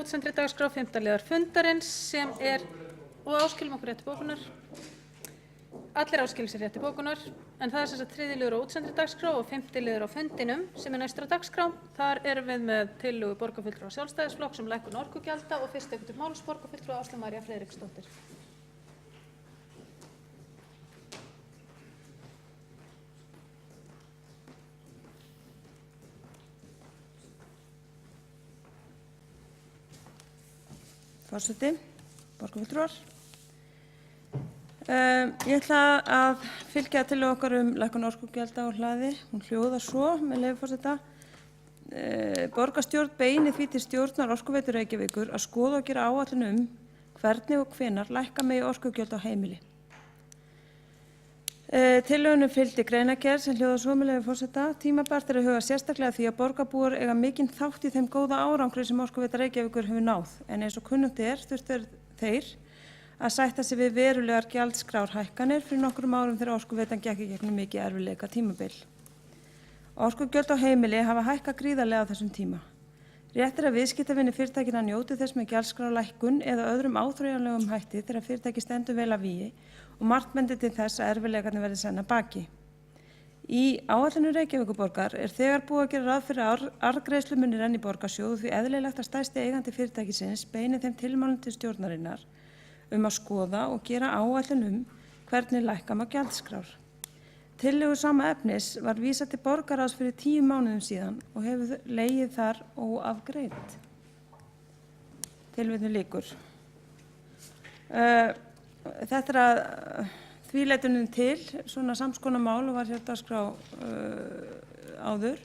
útsendri dagskrá 5. liðar fundarins sem og áskilum okkur rétt til bókunar. Allir áskilja sér rétt til bókunar, en það sem sagt 3. liður á útsendri dagskrá og 5. liður á fundinum sem næstur á dagskrá. Þar erum við með tillögu borgarfulltrúa Sjálfstæðisflokks lækkun orkugjalda og fyrst tekur til máls borgarfulltrúa Áslaug María Friðriksdóttir. Forseti, borgarfulltrúar. Ég ætla að fylgja tillögu okkar lækkun orkugjalda og hlaði. Hún hljóðar svo, með leyfi forseta. Borgarstjórn beinir því til stjórnar Orkuveitu Reykjavíkur að skoða og gera áætlun hvernig og hvenær lækka megi orkugjöld á heimili. Tillögunum fylgdi greinargerð sem hljóðar svo, með leyfi forseta. Tímabært að huga sérstaklega því að borgarbúar eiga mikinn þátt í þeim góða árangri sem Orkuveita Reykjavíkur hefur náð, en eins og kunnugt þurftu þeir að sætta sig við verulegar gjaldskrárhækkanir fyrir nokkrum árum þegar Orkuveitan gekk í gegnum mikið erfiðleika tímabil. Orkugjöld á heimili hafa hækkað gríðarlega á þessum tíma. Rétt að viðskiptavinir fyrirtækjanna njóti þess með gjaldskrárlækkun eða öðrum áþreifanlegum hætti þegar fyrirtæki stendur vel að vígi og margt bendir til þess að erfiðleikarnir verði senn að baki. Í áætlun Reykjavíkurborgar þegar búið að gera ráð fyrir arðgreiðslu muni renna í borgarsjóð því eðlilegt að stærsti eigandi fyrirtækisins beini þeim tilmælum til stjórnarinnar að skoða og gera áætlun hvernig lækka má gjaldskrár. Tillögu sama efnis var vísað til borgarráðs fyrir 10 mánuðum síðan og hefur legið þar óafgreidd. Tilvitnun lýkur. Þetta að því leytinu til svona samskonar mál og var hér dagskrá áður,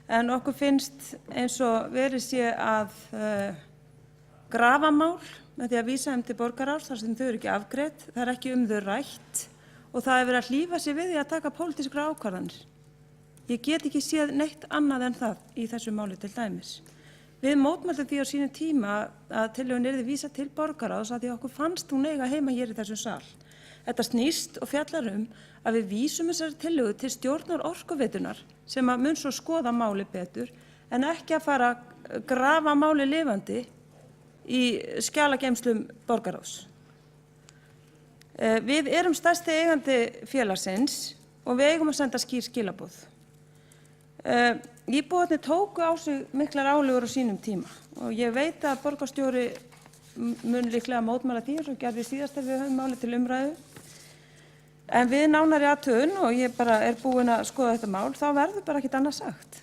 en okkur finnst eins og verið sé að grafa mál með því að vísa þeim til borgarráðs þar sem þau eru ekki afgreidd, það er ekki þau rætt og það er verið að hlífa sig við því að taka pólitískar ákvarðanir. Ég get ekki séð neitt annað en það í þessu máli til dæmis. Við mótmæltum því á sínum tíma að tillögunni yrði vísað til borgarráðs að því okkur fannst hún eiga heima hér í þessum sal. Þetta snýst og fjallar að við vísum þessari tillögu til stjórnar Orkuveitunnar sem að mun svo skoða máli betur en ekki að fara að grafa máli lifandi í skjalageymslum borgarráðs. Við erum stærsti eigandi félagsins og við eigum að senda skýr skilaboð. Íbúarnir tóku á sig miklar álögur á sínum tíma og ég veit að borgarstjóri mun líklega mótmæla því eins og gerði síðast þegar við höfum málið til umræðu. En við nánari athugun og ég bara búin að skoða þetta mál, þá verður bara ekkert annað sagt.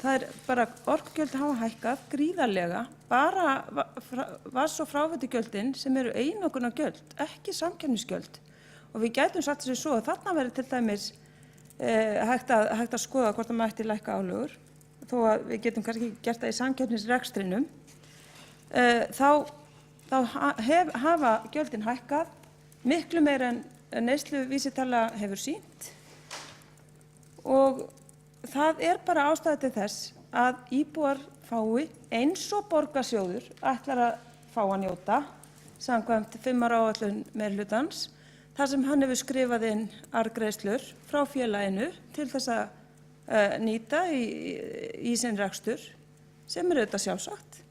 Það bara orkugjöld hafa hækkað gríðarlega, bara vatns- og fráveitugjöldin sem eru einokunargjöld, ekki samkeppnisgjöld. Og við gætum sagt þessu svo að þarna verður til dæmis hægt að skoða hvort það mætti lækka álögur, þó að við getum kannski ekki gert það í samkeppnisrekstrinum. Þá hafa gjöldin hækkað miklu meira en neysluvísitala hefur sýnt og það bara ástæða til þess að íbúar fái eins og borgarsjóður ætlar að fá að njóta samkvæmt 5 ára áætlun meirihlutans þar sem hann hefur skrifað inn arðgreiðslur frá félaginu til þess að nýta í sinn rekstur sem auðvitað sjálfsagt.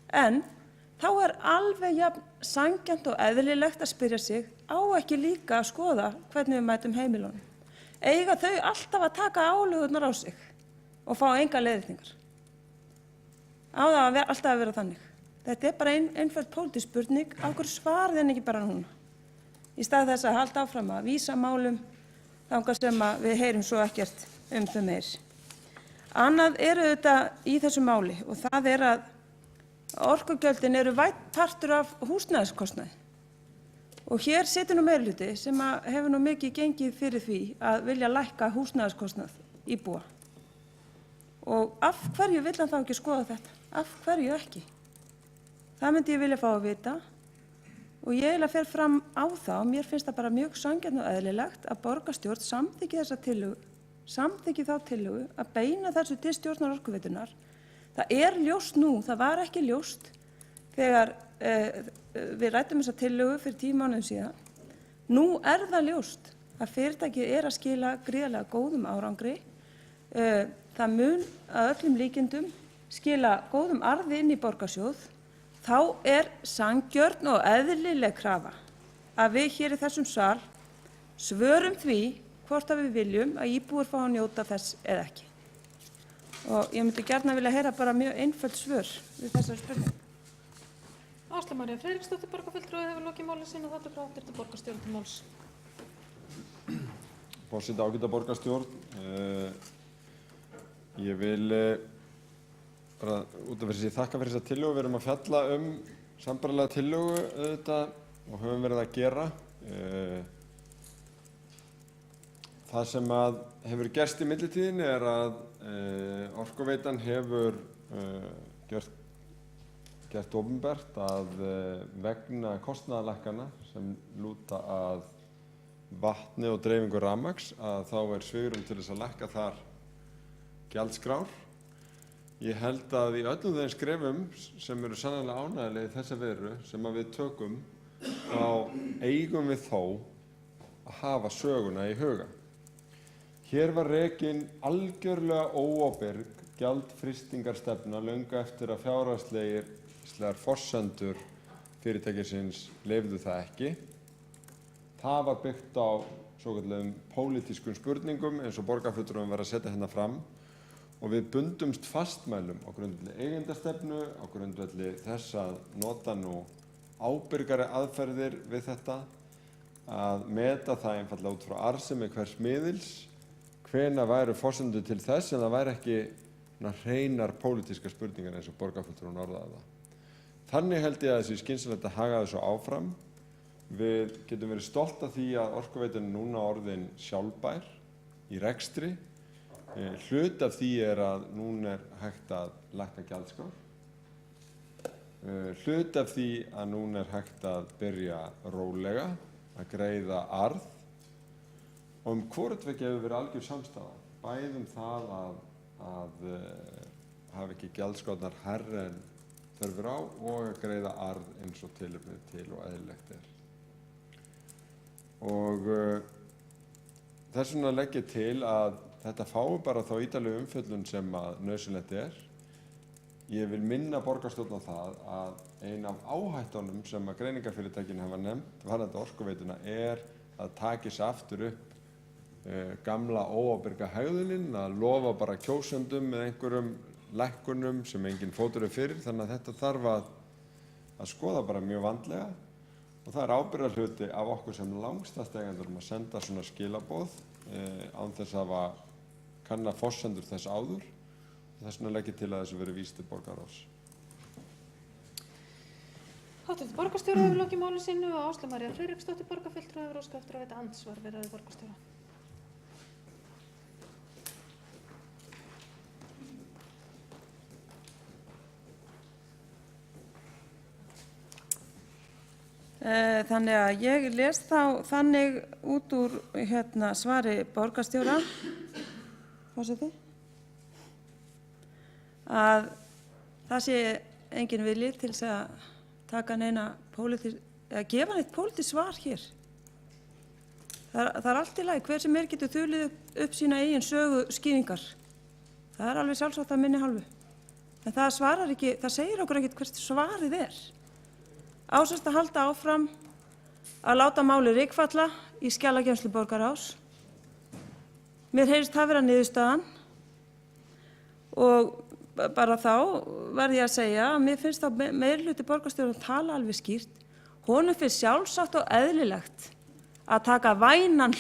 En þá alveg jafn sanngjarnt og eðlilegt að spyrja sig á ekki líka að skoða hvernig við mætum heimilunum. Eiga þau alltaf að taka álögurnar á sig og fá enga leiðréttingar. Á það alltaf að vera þannig. Þetta bara einföld pólitísk spurning, af hverju svarið en ekki bara núna? Í stað þess að halda áfram að vísa málum þangað sem við heyrum svo ekkert þau meir. Annað auðvitað í þessu máli og það að orkugjöldin eru vænt partur af húsnæðiskostnaði. Og hér situr meirihluti sem hefur mikið gengið fyrir því að vilja lækka húsnæðiskostnað íbúa. Og af hverju vill hann þá ekki skoða þetta? Af hverju ekki? Það myndi ég vilja fá að vita og ég fer fram á það og mér finnst það bara mjög sanngjarnt og eðlilegt að borgarstjórn samþykki þessa tillögu, samþykki þá tillögu að beina þessu til stjórnar Orkuveitunnar. Það ljóst nú, það var ekki ljóst þegar við ræddum þessa tillögu fyrir 10 mánuðum síðan. Nú það ljóst að fyrirtækið að skila gríðarlega góðum árangri. Það mun að öllum líkindum skila góðum arði inn í borgarsjóð. þá sanngjörn og eðlileg krafa að við hér í þessum sal svörum því hvort að við viljum að íbúar fá að njóta þess eða ekki. Og ég myndi gjarnan vilja heyra bara mjög einföld svör við þessari spurningu. Áslaug María Friðriksdóttir, borgarfulltrúi, hefur lokið máli sínu og þetta frá hv. borgarstjóra til máls. Forseti, ágæta borgarstjórn. Ég vil bara út af fyrir sig þakka fyrir þessa tillögu. Við erum að fjalla sambærilega tillögu auðvitað og höfum verið að gera. Það sem að hefur gerst í millitíðinni að Orkuveitan hefur gert opinbert að vegna kostnaðarlækkana sem lúta að vatni og dreifingu rafmagns að þá svigrúm til þess að lækka þar gjaldskrár. Ég held að í öllum þeim skrefum sem eru sannarlega ánægjuleg í þessa veru sem að við tökum þá eigum við þó að hafa söguna í huga. Hér var rekin algjörlega óábyrg gjaldfrystingarstefna löngu eftir að fjárhagslegar forsendur fyrirtækisins leyfðu það ekki. Það var byggt á svokölluðum pólitískum spurningum eins og borgarfulltrúum var að setja hérna fram og við bundumst fastmælum á grundvelli eigendastefnu, á grundvelli þess að nota nú ábyrgari aðferðir við þetta, að meta það einfaldlega út frá arðsemi hvers miðils, hvenær væru forsendur til þess en það væri ekki hreinar pólitískar spurningar eins og borgarfulltrúin orðaði það. Þannig held ég að þessi skynsamlegt að haga þessu áfram. Við getum verið stolt af því að Orkuveitan er núna orðin sjálfbær í rekstri. Hluti af því að núna hægt að lækka gjaldskrár. Hluti af því að núna hægt að byrja rólega, að greiða arð. Og hvorutveggja hefur verið algjör samstaða. Bæði það að hafa ekki gjaldskrárnar hærri en þörfur á og að greiða arð eins og tilefnið til og eðlilegt er. Og þess vegna legg ég til að þetta fái bara þá ítarlegu umfjöllun sem að nauðsynlegt er. Ég vil minna borgarstjórn á það að ein af áhættunum sem að greiningarfyrirtækin hafa nefnt varðandi Orkuveituna að taki sig aftur upp gamla óábyrga hegðunin, að lofa bara kjósendum með einhverjum lækkunum sem enginn fótur fyrir, þannig að þetta þarf að skoða bara mjög vandlega. Og það ábyrgðarhluti af okkur sem langstærstu eigendur að senda svona skilaboð án þess að kanna forsendur þess áður. Og þess vegna legg ég til að þessu verið víst til borgarráðs. Hv. borgarstjóra hefur lokið máli sínu og Áslaug María Friðriksdóttir, borgarfulltrúi, hefur óskað eftir að veita andsvar við ræðu borgarstjóra. Þannig að ég les þá þannig út úr svari borgarstjóra, forseti, að það sé engin vilji til þess að taka gefa neitt pólitískt svar hér. Það allt í lagi, hver sem getur þulið upp sína eigin sögu skýringar. Það alveg sjálfsagt að minni hálfu. En það svarar ekki, það segir okkur ekkert hvert svarið Ásast að halda áfram að láta máli rykfalla í skjalageymslu borgarráðs. Mér heyrist það vera niðurstaðan og bara þá verð ég að segja að mér finnst þá meirihluti borgarstjóra að tala alveg skýrt. Honum finnst sjálfsagt og eðlilegt að taka vænan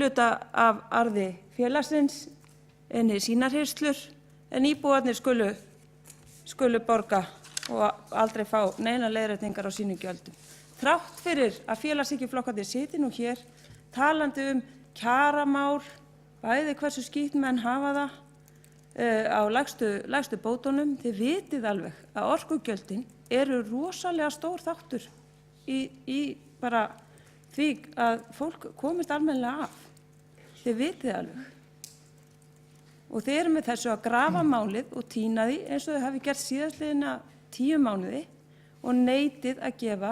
hluta af arði félagsins inn í sínar hirslur en íbúarnir skulu borga og aldrei fá neina leiðréttingar á sínum gjöldum. Þrátt fyrir að félagshyggjuflokkarnir sitji nú hér talandi kjaramál, bæði hversu skítt menn hafa það á lægstu bótunum. Þið vitið alveg að orkugjöldin eru rosalega stór þáttur í bara því að fólk komist almennilega af. Þið vitið alveg. Og þið eru með þessu að grafa málið og tína því eins og þau hafi gert síðastliðina 10 mánuði og neitið að gefa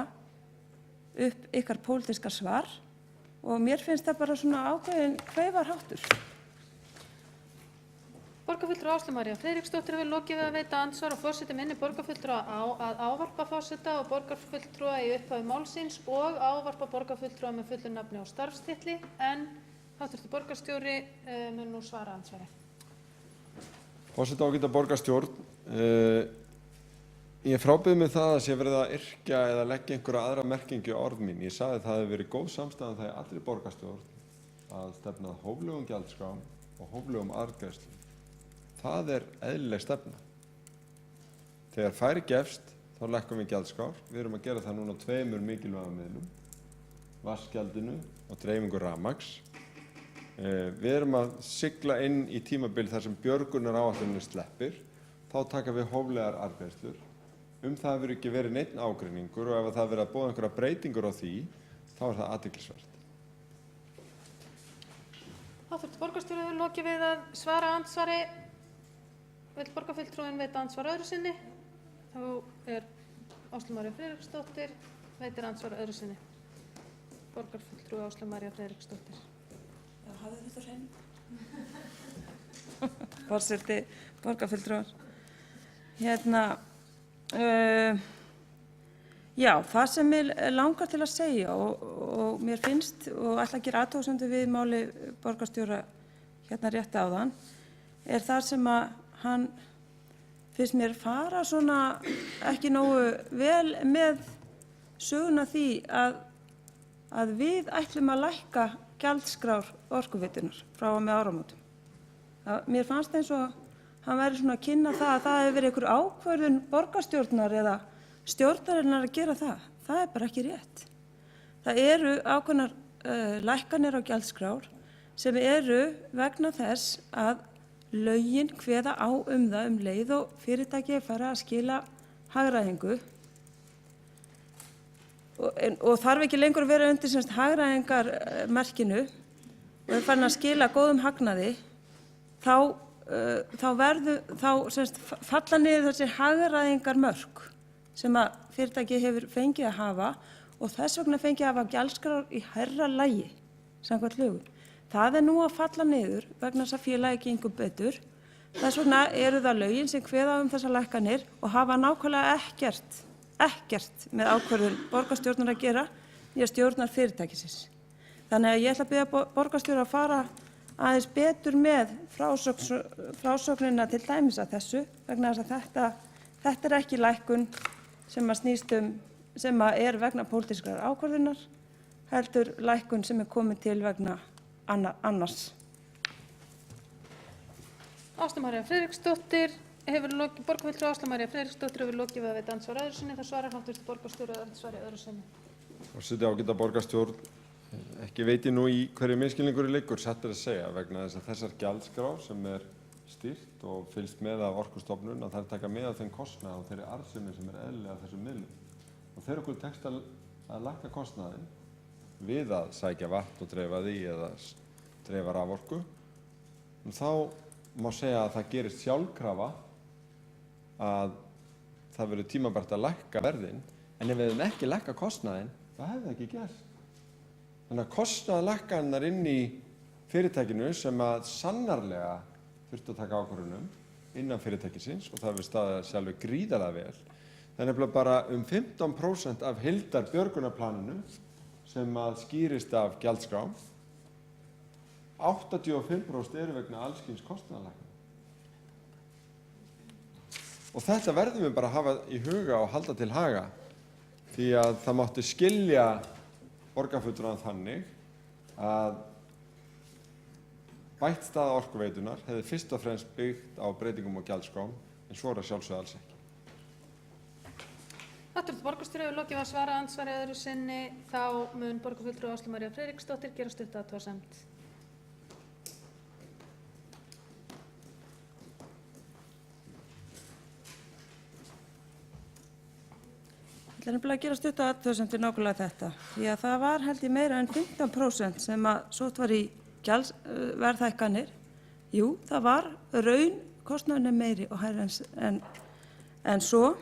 upp ykkar pólitíska svar og mér finnst það bara svona ákveðin kveifarháttur. Borgarfulltrúi Áslaug María Friðriksdóttir hefur lokið við að veita andsvar og forseti minnir borgarfulltrúa á að ávarpa forseta og borgarfulltrúa í upphafi málsins og ávarpa borgarfulltrúa með fullu nafni og starfstitli, en hv. borgarstjóri mun nú svara andsvari. Forseti ágæta borgarstjórn, ég frábið mig það að sé verið að yrkja eða leggja einhverja aðra merkingu á orð mín. Ég sagði að það hefði verið góð samstaða það í allri borgarstjórn að stefna að hóflegum gjaldskrám og hóflegum arðgreiðslum. Það eðlileg stefna. Þegar færi gefst, þá lækkum við gjaldskrár. Við erum að gera það núna á 2 mikilvægum miðlum, vatnsgjaldinu og dreifingu rafmagns. Við erum að sigla inn í tímabil þar sem björgunaráætlunin sleppir. Þá taka við hóflegar arðgreiðslur. Það hefur ekki verið neinn ágreiningur og ef það verið að boða einhverja breytingur á því, þá það athyglisvert. Hv. borgarstjóri hefur lokið við að svara andsvari. Vill borgarfulltrúinn veita andsvar öðru sinni? Þá Áslaug María Friðriksdóttir veitir andsvar öðru sinni. Borgarfulltrúi Áslaug María Friðriksdóttir. Já, hafðu þetta hreinu. Forseti, borgarfulltrúar. Já, það sem ég langar til að segja og mér finnst og ætla að gera athugasemdir við máli borgarstjóra rétt áðan það sem að hann finnst mér fara svona ekki nógu vel með söguna því að við ætlum að lækka gjaldskrár Orkuveitunnar frá og með áramótum. Mér fannst eins og hann væri svona að kynna það að það hefur verið einhver ákvörðun borgarstjórnar eða stjórnarinnar að gera það. Það bara ekki rétt. Það eru ákveðnar lækkanir á gjaldskrár sem eru vegna þess að lögin kveða á það leið og fyrirtæki fara að skila hagræðingu og þarf ekki lengur að vera undir hagræðingarmerkinu og er farin að skila góðum hagnaði, þá falla niður þessi hagræðingarmörk sem að fyrirtæki hefur fengið að hafa og þess vegna fengið að hafa gjaldskrár í hærra lagi samkvæmt lögum. Það nú að falla niður vegna þess að félagi gengur betur. Þess vegna eru það lögin sem kveða þessar lækkanir og hafa nákvæmlega ekkert með ákvörðun borgarstjórnar að gera í að stjórnar fyrirtækisins. Þannig að ég ætla að biðja borgarstjóra að fara aðeins betur með frásögnina til dæmis að þessu vegna þess að þetta ekki lækkun sem að snýst sem að vegna pólitískrar ákvörðunar, heldur lækkun sem komin til vegna annars. Áslaug María Friðriksdóttir borgarfulltrúi Áslaug María Friðriksdóttir hefur lokið við að veita andsvar öðru sinni. Það svarar hv. borgarstjóri andsvari öðru sinni. Forseti ágæta borgarstjórn, ekki veit ég nú í hverju misskilningur liggur, satt að segja, vegna þess að þessar gjaldskrár sem stýrt og fylgst með af Orkustofnun að þær taka með af þeim kostnað og þeirri arðsemi sem eðlilega af þessum miðlum. Og þegar okkur tekst að lækka kostnaðinn við að sækja vatn og dreifa því eða dreifa raforku, þá má segja að það gerist sjálfkrafa að það verður tímabært að lækka verðin, en ef við hefðum ekki lækka kostnaðinn, það hefði ekki gerst. Þannig að kostnaðarlækkanirnar inn í fyrirtækinu sem að sannarlega þurfti að taka ákvörðunum innan fyrirtækisins og það hefur staðið sjálfur gríðarlega vel. Það er nefnilega bara 15% af heildarbjörgunarplaninu sem að skýrist af gjaldskrám. 85% eru vegna alls kyns kostnaðarlækkana. Og þetta verðum við bara að hafa í huga og halda til haga því að það mátti skilja borgarfulltrúann þannig að bætt staða Orkuveitunar hefði fyrst og fremst byggt á breytingum og gjaldskrám, en svo það sjálfsögðu alls ekki. Hv. borgarstjóri hefur lokið við að svara andsvari öðru sinni. Þá mun borgarfulltrúi Áslaug María Friðriksdóttir gera stutta athugasemd. Ég ætla nefnilega að gera stutta athugasemd við nákvæmlega þetta. Því að það var held ég meira en 15% sem að sótt var í verðhækkanir. Jú, það var kostnaðurinn meiri og hærri en svo.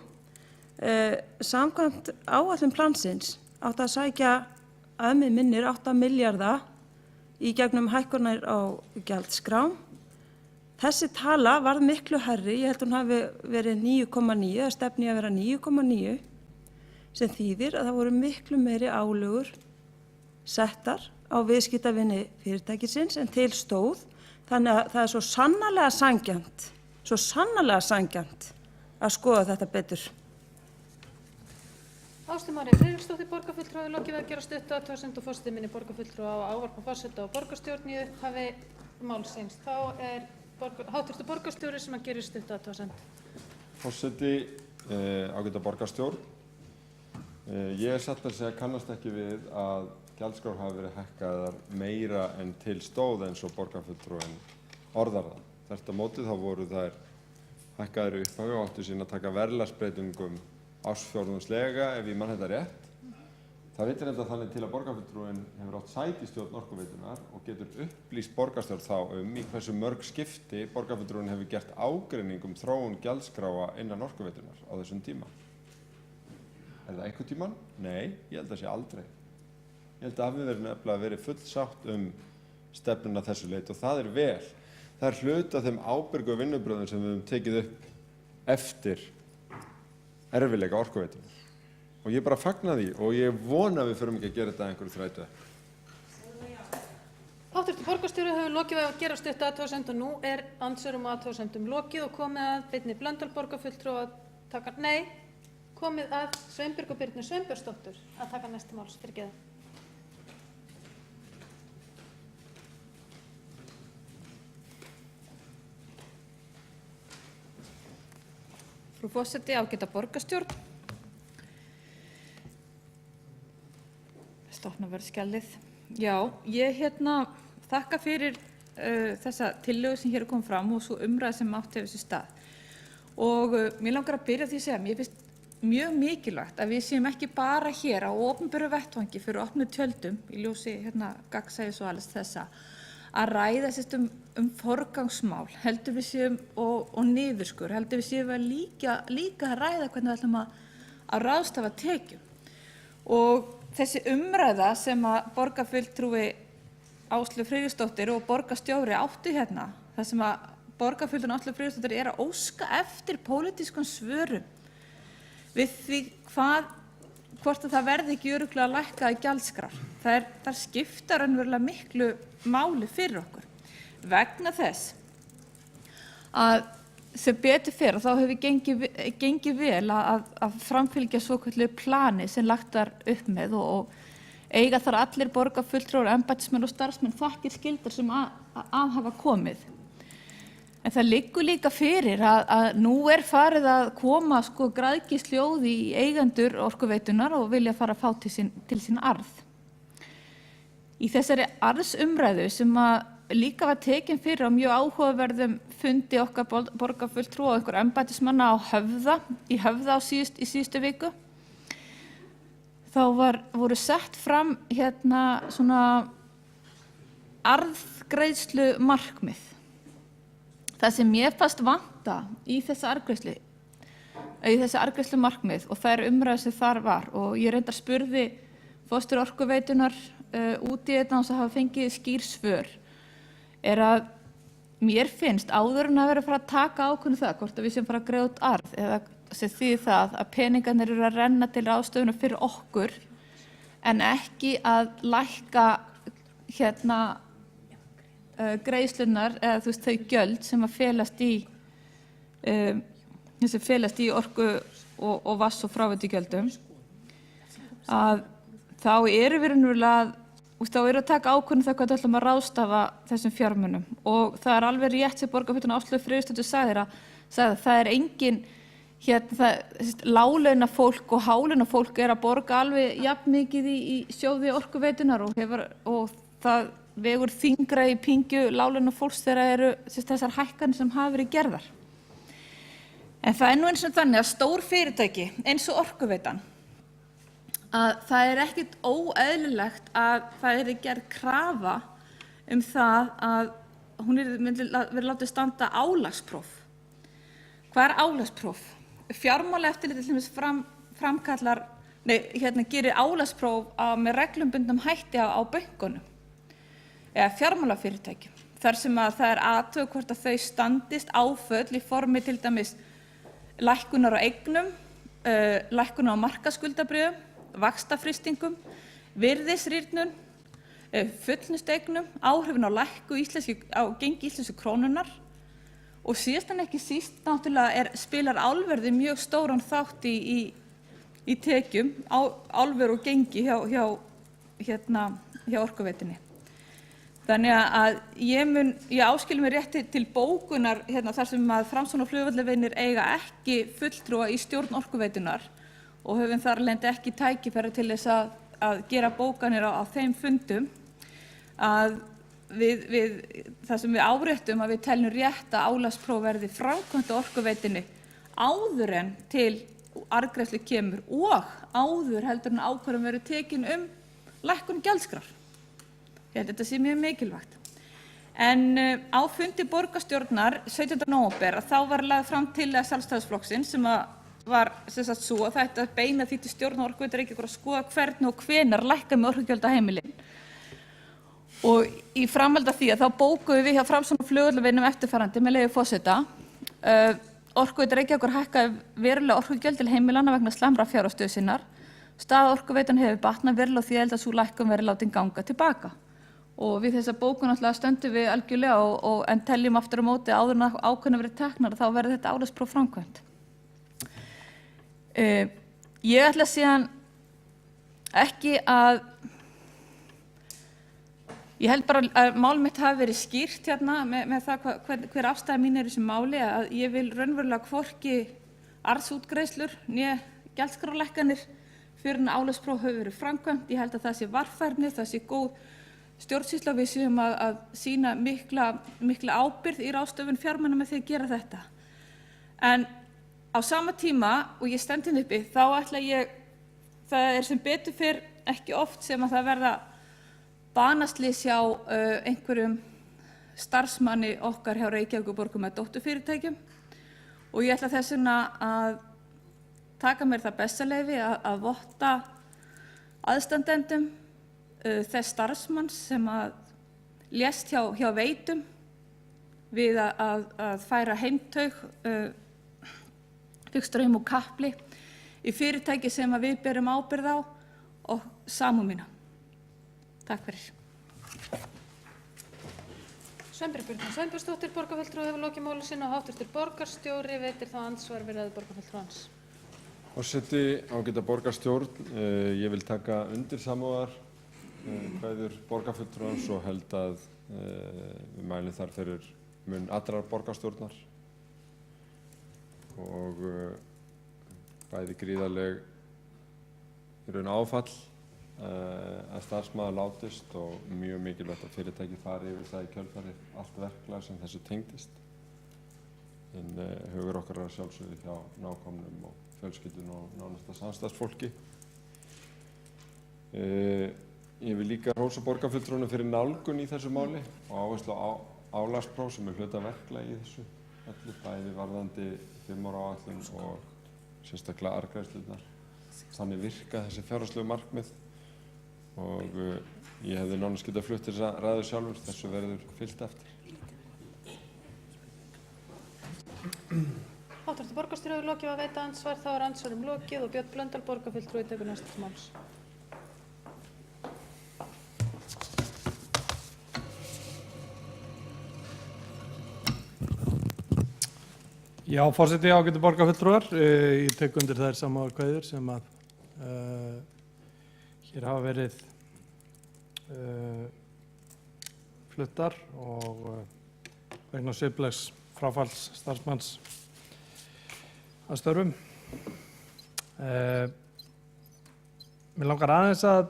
Samkvæmt áætlun plansins átti að sækja að mig minnir 8 milljarða í gegnum hækkanir á gjaldskrám. Þessi tala varð miklu hærri, ég held hún hafi verið 9,9 eða stefni að vera 9,9 sem þýðir að það voru miklu meiri álögur settar á viðskiptavini fyrirtækisins en til stóð. Þannig að það er svo sannarlega sanngjarnt að skoða þetta betur. Ásdís María Friðriksdóttir, borgarfulltrúi, lokið að gera stutta athugasemd og forseti minni borgarfulltrúa á að ávarpa forseta og borgarstjórn í upphafi málsins. Þá er háttvirtur borgarstjóri sem að gera stutta athugasemd. Forseti, ágæta borgarstjórn. Ég er satt að segja kannast ekki við að gjaldskrár hafi verið hækkaðar meira en til stóð eins og borgarfulltrúinn orðar það. Þvert á móti þá voru þær hækkaðar í upphafi og áttu sín að taka verðlagsbreytingum ársfjórðungslega ef ég man þetta rétt. Það veitir enda þannig til að borgarfulltrúinn hefur átt sæti í stjórn Orkuveitunnar og getur upplýst borgarstjórn þá í hversu mörg skipti borgarfulltrúinn hefur gert ágreining þróun gjaldskráa innan Orkuveitunnar á þessum tíma. Er það einhvern tímann? Nei, ég held að sé aldrei. Ég held að hafi verið nefnilega verið full sátt stefnuna þessu leit og það er vel. Það er hluti af þeim ábyrgu vinnubrögðum sem við höfum tekið upp eftir erfiðleika Orkuveitunnar. Og ég bara fagna því og ég vona að við förum ekki að gera þetta einhverju þrætu. Háttvirtur borgarstjóri hefur lokið að gera stutta athugasemd og nú er andsvörum og athugasemdum lokið og komið að Birni Blöndal borgarfulltrúa að taka, komið að Sveinbjörg og Birnu Sveinbjörnsdóttur að taka næsti máls fyrir geða. Frú forseti, ágæta borgarstjórn. Stofna verið skjaldið. Já, ég þakka fyrir þessa tillögu sem hér er komið fram og svo umræða sem átt hefur sér stað. Og mér langar að byrja því að segja, mér finnst mjög mikilvægt að við séum ekki bara hér á opinberu vettvangi fyrir opnu tjöldum í ljósi gagnsæis og alls þessa að ræða forgangsmál, heldur við séum og niðurskur, heldur við séum að líka að ræða hvernig við ætlum að ráðstafa tekjum. Og þessi umræða sem að borgarfulltrúi Áslaug Friðriksdóttir og borgarstjóri áttu þar sem að borgarfulltrúi Áslaug Friðriksdóttir er að óska eftir pólitískum svörum við því hvort að það verði ekki örugglega lækkað gjaldskrár. Það skipta raunverulega miklu máli fyrir okkur vegna þess að sem betur fer og þá hefur gengið vel að framfylgja svokölluðu plani sem lagt var upp með og eiga þar allir borgarfulltrúar, embættismenn og starfsmenn þakkir skyldar sem að hafa komið. En það liggur líka fyrir að nú er farið að koma græðgisljóð í eigendur Orkuveitunar og vilja fara að fá til sín arð. Í þessari arðsumræðu sem að líka var tekin fyrir á mjög áhugaverðum fundi okkar borgarfulltrúa og einhver embættismanna í Höfða í síðustu viku. Þá voru sett fram svona arðgreiðslu markmið. Það sem mér fannst vanta í þessi arðgreiðslu markmið og það er umræða sem þar var og ég reyndar spurði forstjóri Orkuveitunar út í þetta og það hafa fengið skýr svör er að mér finnst áður en að vera að fara að taka ákvörðun það hvort að við séum fara að greiða út arð eða sem þýðir það að peningarnir eru að renna til ráðstöfunar fyrir okkur en ekki að lækka greiðslurnar eða þau gjöld sem að felast í orku og vatns- og fráveitugjöldum að þá eru við raunverulega að taka ákvörðun það hvað við ætlum að ráðstafa þessum fjármunum og það er alveg rétt sem borgarfulltrúi Áslaug Friðriksdóttir sagði að það er engin láglaunafólk og hálaunafólk er að borga alveg jafn mikið í sjóði Orkuveitunar og það vegur þyngra í pyngju láglaunafólks þegar eru þessar hækkanir sem hafa verið gerðar. En það er nú eins og þannig að stór fyrirtæki eins og Orkuveitan að það er ekkert óeðlilegt að það er gerð krafa það að hún myndi verið látið standa álagspróf. Hvað er álagspróf? Fjármálaeftirlitið til dæmis gerir álagspróf með reglumbundnum hætti á bönkunum eða fjármálafyrirtækjum. þar sem að það athugað hvort að þau standist áföll í formi til dæmis lækkunar á eignum, lækkunar á markaðsskuldabréfum, vaxtafrystingum, virðisrýrnun, fullnustueignum, áhrifin á gengi íslensku krónunnar og síðast en ekki síst náttúrulega spilar álverði mjög stóran þátt í tekjum, álver og gengi hjá Orkuveitunni. Þannig að ég áskil mér rétti til bókunar þar sem að Framsókn og flugvallavinir eiga ekki fulltrúa í stjórn Orkuveitunnar og höfum þar af leiðandi ekki tækifæri til þess að gera bókanir á þeim fundum, að það sem við áréttum að við teljum rétt að álagspróf verði framkvæmt á Orkuveitunni áður en til arðgreiðslu kemur og áður heldur en ákvörðun verður tekin lækkun gjaldskrár. Ég held að þetta sé mjög mikilvægt. En á fundi borgarstjórnar 17. nóvember þá var lagð fram tillaga Sjálfstæðisflokksins sem var svo að þetta beina því til stjórnar Orkuveitu Reykjavíkur að skoða hvernig og hvenær lækka með orkugjöld á heimilin. Og í framhaldi af því að þá bókuðum við hjá Framsókn og flugvallavinum eftirfarandi með leyfi forseta. Orkuveita Reykjavíkur hækkaði verulega orkugjöld til heimilanna vegna slæmrar fjárhagsstöðu sinnar. Staða Orkuveitunnar hefur batnað verulega og því held að sú lækkun verði látin ganga til baka. Og við þessa bókun náttúrulega stöndum við algjörlega en teljum aftur á móti áður en ákvörðun verið teknar þá verði þetta álagspróf framkvæmt. Ég ætla síðan ekki að ég held bara að mál mitt hafi verið skýrt með það hver afstæða mín í þessu máli, að ég vil raunverulega hvorki arðsútgreiðslur né gjaldskrárlækkanir fyrir en álagspróf hefur verið framkvæmt. Ég held að það sé varfærni, það sé góð stjórnsýsla, við séum að sýna mikla ábyrgð í ráðstöfun fjármuna með því að gera þetta. En á sama tíma og ég stend uppi þá ætla það sem betur fer ekki oft sem að það verða banaslys hjá einhverjum starfsmanni okkar hjá Reykjavíkurborg með dótturfyrirtækjum og ég ætla þess vegna að taka mér það bessaleyfi að votta aðstandendum þess starfsmanns sem að lést hjá Veitum við að færa heimtaug Byggstraum og Kapli í fyrirtæki sem að við berum ábyrgð á og samúð mína. Takk fyrir. Sveinbjörg Birna Sveinbjörnsdóttir, borgarfulltrúi, hefur lokið máli sínu og hv. borgarstjóri veitir þá andsvar við ræðu borgarfulltrúans. Forseti, ágæta borgarstjórn, ég vil taka undir samúðar kveðjur borgarfulltrúans og held að við mælum þar fyrir mun allrar borgarstjórnar og bæði gríðarleg í raun áfall að starfsmaður látist og mjög mikilvægt að fyrirtæki fari yfir það í kjölfarið allt verklag sem þessu tengdist. En hugur okkar að sjálfsögðu hjá nákomnum og fjölskyldun og nánasta samstarfsfólki. Ég vil líka hrósa borgarfulltrúnum fyrir nálgun í þessu máli og áherslu á álagspróf sem hluta verklag í þessu öllu, bæði varðandi 5 ára áætlun og sérstaklega arðgreiðslurnar. Þannig virka þessi fjárhagslegu markmið og ég hefði nánast getað flutt þessa ræðu sjálfur, þessu verður fylgt eftir. Hv. borgarstjóri hefur lokið að veita andsvar, þá andsvarum lokið og Björn Blöndal, borgarfulltrúi, tekur næsta til máls. Já, forseti, ágætu borgarfulltrúar, ég tek undir þær samúðarkveðjur sem að hér hafa verið fluttar og vegna sveiflegs fráfalls starfsmanns að störfum. Mig langar aðeins að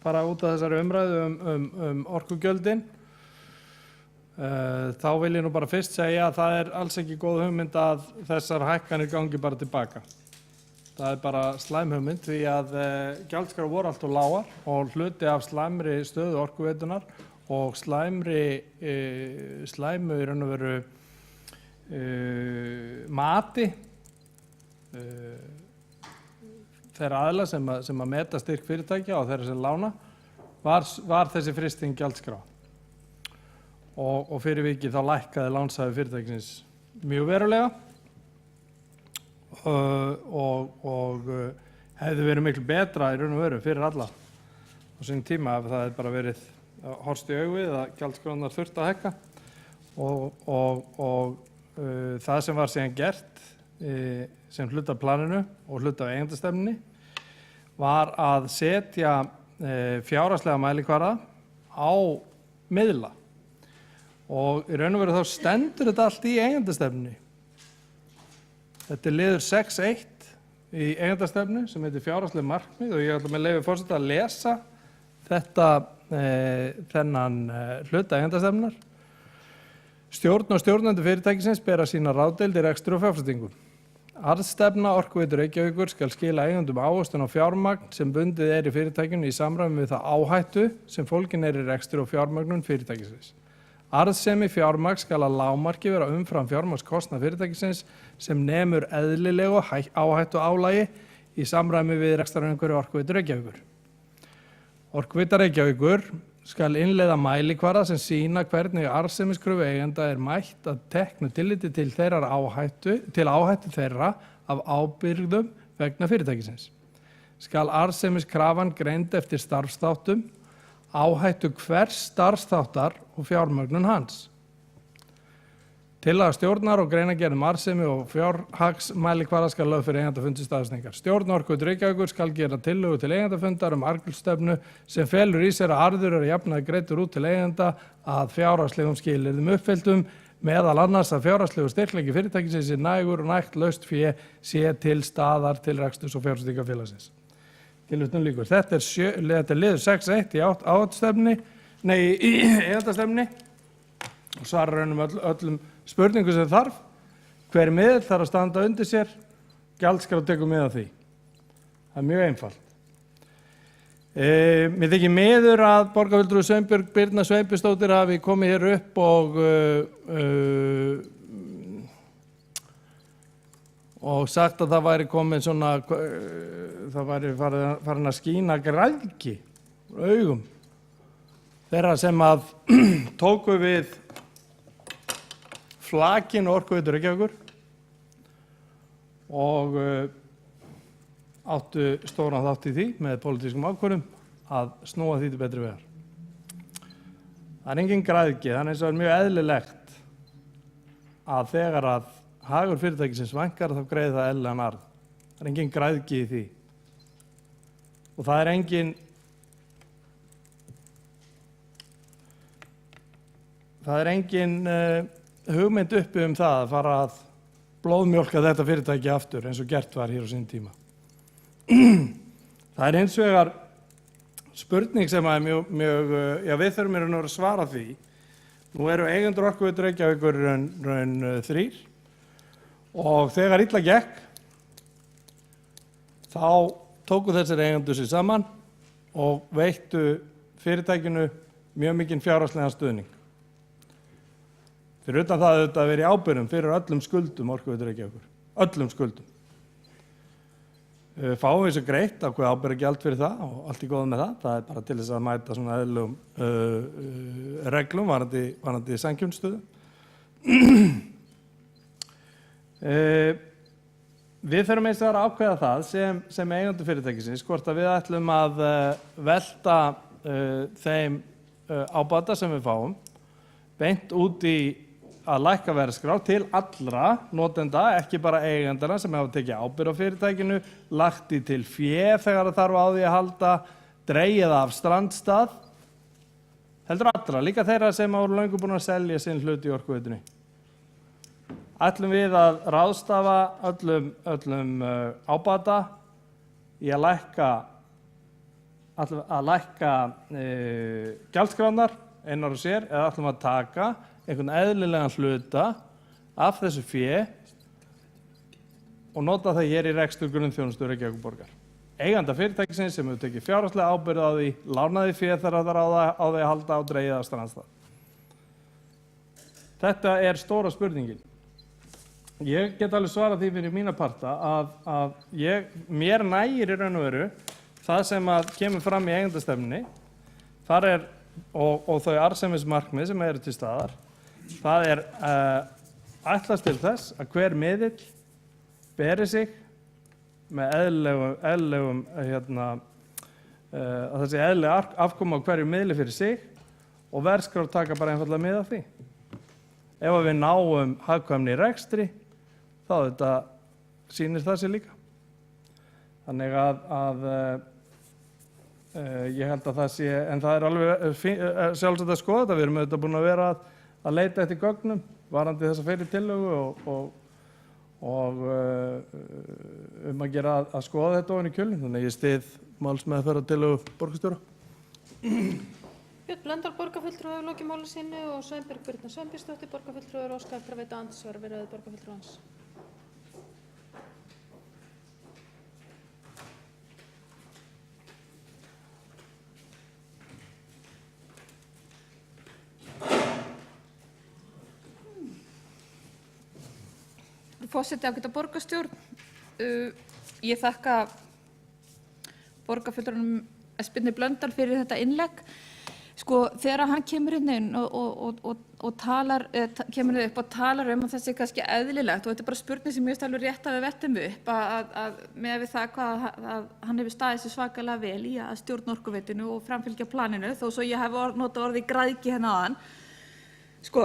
fara út af þessari umræðu orkugjöldin. Þá vil ég nú bara fyrst segja að það alls ekki góð hugmynd að þessar hækkanir gangi bara tilbaka. Það bara slæm hugmynd því að gjaldskrár voru allt of lágar og hluti af slæmri stöðu Orkuveitunnar og slæmu í raun og veru mati þeirra aðila sem að meta styrk fyrirtækja og þeirra sem lána var þessi frysting gjaldskrár. og fyrir vikið þá lækkaði lánshæfi fyrirtækisins mjög verulega og hefði verið miklu betra í raun og veru fyrir alla á sínum tíma ef það hefði bara verið horfst í augu við að gjaldskráirnar þurftu að hækka og það sem var síðan gert sem hluta af planinu og hluta af eigendastefnunni var að setja fjárhagslega mælikvarða á miðla og í raun og veru þá stendur þetta allt í eigendastefnunni. Þetta liður 6.1 í eigendastefnu sem heitir fjárhagsleg markmið og ég ætla með leyfi forseta að lesa þennan hluta eigendastefnunar. Stjórn og stjórnendur fyrirtækisins bera sína ráðdeild í rekstri og fjárfestingum. Arðstefna Orkuveitu Reykjavíkur skal skila eigendum ávöxtun á fjármagn sem bundið í fyrirtækinu í samræmi við það áhættu sem fólgin í rekstri og fjármögnun fyrirtækisins. Arðsemi fjármagn skal að lágmarki vera umfram fjármagnskostnað fyrirtækisins sem nemur eðlilegu áhættu álagi í samræmi við rekstrarumhverfi Orkuveitu Reykjavíkur. Orkuveita Reykjavíkur skal innleiða mælikvarða sem sýna hvernig arðsemiskröfu eigenda mætt að teknu tilliti til áhættu þeirra af ábyrgðum vegna fyrirtækisins. Skal arðsemiskrafan greind eftir starfsþáttum, áhættu hvers starfsþáttar og fjármögnun hans. Tillaga stjórnar og greinargerð arðsemi og fjárhagsmælikvarða skal lögð fyrir eigendafundi staðfestingar. Stjórn Orkuveitu Reykjavíkur skal gera tillögu til eigendafundar arðgreiðslustefnu sem felur í sér að arður jafnaði greiddur út til eigenda að fjárhagslegum skilyrðum uppfylltum, meðal annars að fjárhagslegur styrkleiki fyrirtækisins nægur og nægt laust fé sé til staðar til reksturs og fjárfestingarfélagsins. Tilvitnun lýkur. Þetta er liður 6.1 í eigendastefnunni og svarar öllum spurningum sem þarf. Hver miðill þarf að standa undir sér, gjaldskrá tekur mið af því. Það er mjög einfalt. Mér þykir miður að borgarfulltrúi Sveinbjörg Birna Sveinbjörnsdóttir hafi komið hér upp og sagt að það væri komin svona, það væri farin að skína græðgi úr augum þeirra sem að tóku við flakinu Orkuveitu Reykjavíkur og áttu stóran þátt í því með pólitískum ákvörðum að snúa því til betri vegar. Það er engin græðgi, þannig að það er mjög eðlilegt að þegar að hagur fyrirtækisins vænkar þá greiði það eðlilegan arð. Það er engin græðgi í því. Og það er engin hugmynd uppi það að fara að blóðmjólka þetta fyrirtæki aftur eins og gert var hér á sín tíma. Það er hins vegar spurning sem er við þurfum að svara því. Nú eru eigendur Orkuveitu Reykjavíkur raun 3 og þegar illa gekk þá tóku þessir eigendur sig saman og veittu fyrirtækinu mjög mikinn fjárhagslegan stuðning. Fyrir utan það að vera í ábyrgðum fyrir öllum skuldum Orkuveitu Reykjavíkur. Öllum skuldum. Fáum við svo greitt ákveðið ábyrgðargjald fyrir það og allt í góðu með það. Það er bara til þess að mæta svona eðlilegum reglum varðandi samkeppnisstöðu. Við þurfum eins og að ákveða það sem eigendur fyrirtækisins hvort að við ætlum að velta þeim ábata sem við fáum beint út í að lækka verðskrá til allra notenda, ekki bara eigendana sem hafa tekið ábyrgð á fyrirtækinu, lagt í til fé þegar það þarf á því að halda, dregið af strandstað, heldur allra, líka þeirra sem voru löngu búin að selja sinn hlut í Orkuveitunni. Ætlum við að ráðstafa öllum ábata í að lækka gjaldskránar einar og sér eða ætlum að taka einhvern eðlilegan hluta af þessu fé og nota það hér í rekstur grunnþjónustu Reykjavíkurborgar. Eiganda fyrirtækisins sem hefur tekið fjárhagslega ábyrgð á því, lánaði fé þegar það á því að halda og dregið af strandstað. Þetta er stóra spurningin. Ég get alveg svarað því fyrir mína parta að mér nægir í raun og veru það sem að kemur fram í eigendastefnunni. Þar er og þau arðsemismarkmið sem eru til staðar, það er ætlast til þess að hver miðill beri sig með eðlilegum að það sé eðlileg afkoma á hverju miðli fyrir sig og verðskrár taka bara einfaldlega mið af því. Ef við náum hagkvæmni í rekstri, þá þetta sýnir það sér líka. Þannig að ég held að það sé, en það er alveg sjálfsagt að skoða þetta. Við erum auðvitað búin að vera að leita eftir gögnum varðandi þessa fyrri tillögu og að gera að skoða þetta ofan í kjölinn. Þannig að ég styð málsmeðferðartillögu borgarstjóra. Björn Blöndal, borgarfulltrúi, hefur lokið máli sínu og Sveinbjörg Birna Sveinbjörnsdóttir, borgarfulltrúi, er óskað eftir að veita andsvar við ræðu borgarfulltrúans. Forseti, ágæta borgarstjórn, ég þakka borgarfulltrúanum Birni Blöndal fyrir þetta innlegg. Sko, þegar hann kemur inn og talar, kemur upp og talar að það sé kannski eðlilegt, og þetta er bara spurning sem ég alveg rétt að við vettum upp, að með við það hvað hann hefur staðið sér svakalega vel í að stjórna Orkuveitinu og framfylgja planinu, þó svo ég hef notað orðið græðgi hérna áðan. Sko,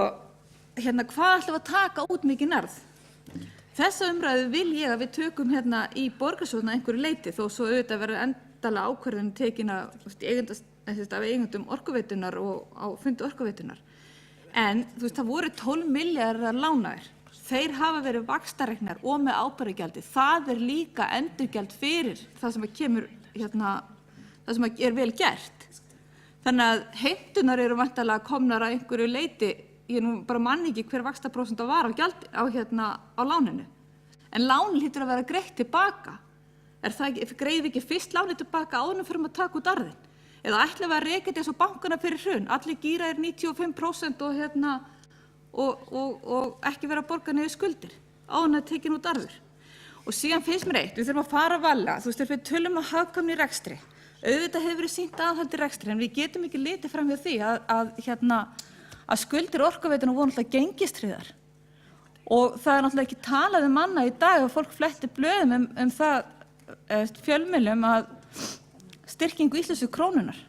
hérna, hvað ætlum við að taka út mikið narð? Þessa umræðu vil ég að við tökum hérna í borgarstjórn að einhverju leyti, þó svo auðvitað verður endalega ákvörðun tekin af eigendum Orkuveitunar og á fundi Orkuveitunar. En þú veist, það voru 12 milljarðar lánaðir. Þeir hafa verið vaxtareiknar og með ábyrgðargjaldi. Það er líka endurgjald fyrir það sem kemur hérna, það sem er vel gert. Þannig að heimtunar eru væntanlega komnar að einhverju leyti. Ég nú bara man ekki hver vaxtaprósenta var á láninu. En lánin hlýtur að vera greitt tilbaka. Greiðum við ekki fyrst lánið tilbaka áður en fyrir að taka út arðinn? Eða ætlum við að reka þetta eins og bankana fyrir hrun? Allir gíra 95% og ekki vera að borga niður skuldir áður en að tekin út arður. Og síðan finnst mér eitt, við þurfum að fara varlega. Þú veist, við tölum að hagkvæmni í rekstri. Auðvitað hefur verið sýnt aðhald í rekstri, en við getum ekki litið fram hjá því að skuldir Orkuveituna voru náttúrulega gengistryggðar. Og það er náttúrulega ekki talað um annað í dag og fólk flettir blöðum það fjölmiðlum að styrkingu íslensku krónunar.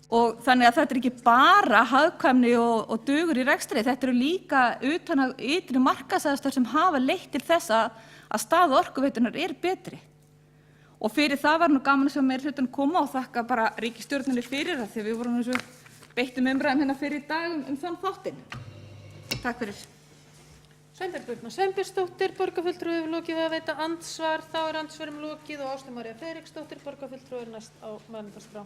Og þannig að þetta er ekki bara hagkvæmni og dugur í rekstri, þetta eru líka utan af ytri markaðsaðstæður sem hafa leitt til þess að staða Orkuveitunar er betri. Og fyrir það var nú gaman að sjá meirihlutann koma og þakka bara ríkisstjórninni fyrir það, því við vorum eins og beittum umræðum hérna fyrir í dag þann þáttinn. Takk fyrir. Sveinbjörg Birna Sveinbjörnsdóttir, borgarfulltrúi, hefur lokið við að veita andsvar. Þá er andsvörum lokið og Áslaug María Friðriksdóttir, borgarfulltrúi, er næst á mælendaskrá.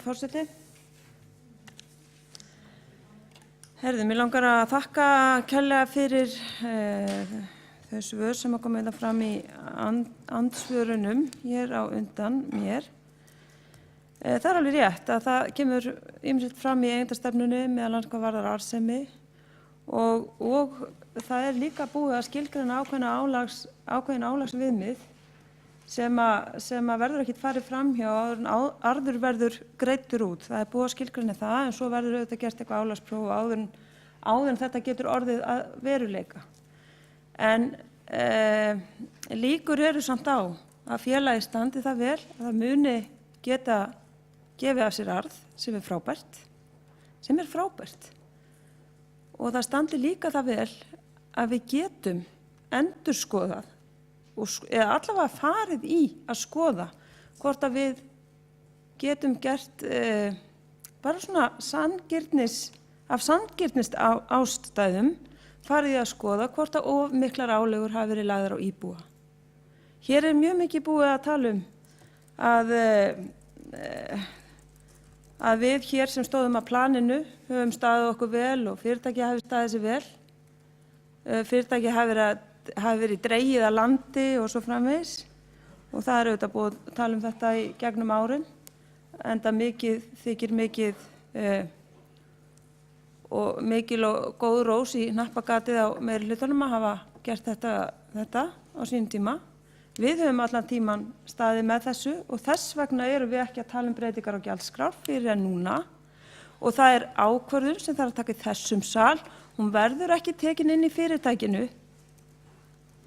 Forseti. Herðu, mér langar að þakka kærlega fyrir þau svör sem koma þetta fram í andsvörunum hér á undan mér. Það er alveg rétt að það kemur ýmislegt fram í eigendastefnunni meðal annars hvað varðar arðsemi og það er líka búið að skilgreina ákveðin álagsviðmið sem verður ekkert farið fram hjá arður verður greiddur út. Það er búið að skilgreina það, en svo verður auðvitað gert eitthvað álagspróf áður en þetta getur orðið að veruleika. En líkur eru samt á að félagið standi það vel að það muni geta gefið af sér arð sem er frábært. Og það standi líka það vel að við getum endurskoðað eða allavega farið í að skoða hvort að við getum gert bara svona af sanngirnis ástæðum farið í að skoða hvort að of miklar álögur hafi verið lagðar á íbúa. Hér er mjög mikið búið að tala að við hér sem stóðum að planinu höfum staðið okkur vel og fyrirtæki hafi staðið sér vel. Fyrirtæki hafi verið dregið að landi og svo framvegis og það er auðvitað búið að tala um þetta í gegnum árin enda þykir mikil og góð rós í hnappagatið á meirihlutanum að hafa gert þetta á sínum tíma. Við höfum allan tíman staðið með þessu og þess vegna erum við ekki að tala um breytingar á gjaldskrár fyrir en núna. Og það er ákvörðun sem þarf að taka í þessum sal. Hún verður ekki tekin inn í fyrirtækinu